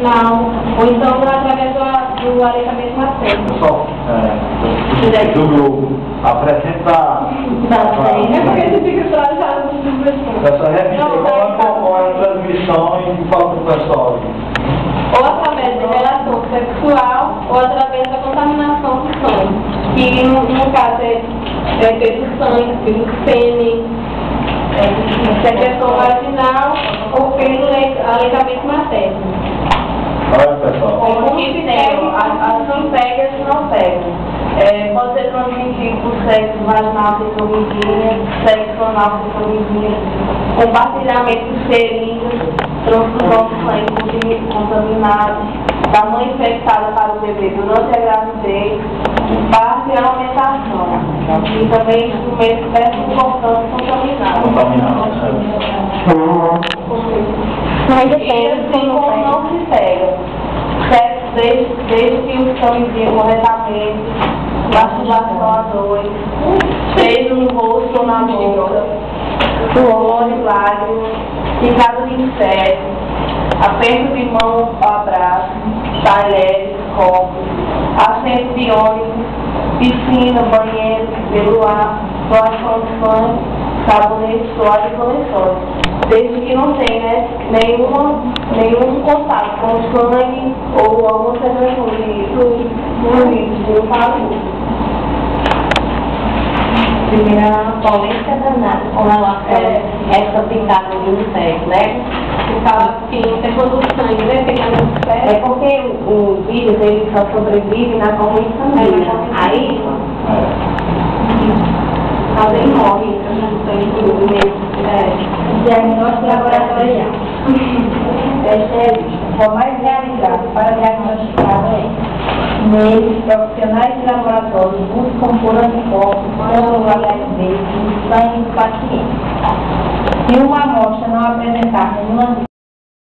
vaginal, ou então através do aleitamento materno. Pessoal, do grupo, apresenta É porque você fica atualizado no pessoal. essa revista, qual é a transmissão e fala para o pessoal. Ou através da relação sexual, ou através da contaminação do sangue, que no caso é pelo sangue, pelo sêmen, secreção vaginal ou pelo aleitamento materno. Olha, pessoal. Como que tem, as não pega e não pega. Pode ser transmitido por sexo vaginal sem camisinha, sexo anal sem camisinha, compartilhamento de seringas, transfusão de sangue contaminado, da mãe infectada para o bebê durante a gravidez, parto e alimentação. E também instrumentos perfurocantes contaminados. Mas E depende assim como não se pega. Sexo desde que os camisinhas corretamente, masturbação a dois, beijo no rosto ou na boca, suor e lágrimas, picada de inseto, aperto de mão ou abraço, talheres, copos, assento de ônibus, piscina, banheiro, pelo ar, doação de sangue, sabonete, suor e coleções. Desde que não tenha nenhum contato com o sangue ou alguma secreção de fluidos, primeira polêmica danada com relação a essa picada de inseto, né? Que fala que é quando o sangue, né? Picada de inseto. É porque o vírus, ele só sobrevive na corrente sanguínea. Aí, alguém morre, não tem mesmo. Diagnóstico laboratorial. For mais realizado para diagnosticar neles, profissionais de laboratório buscam por anticorpos contra o HIV no sangue do paciente. Se uma amostra não apresentar nenhuma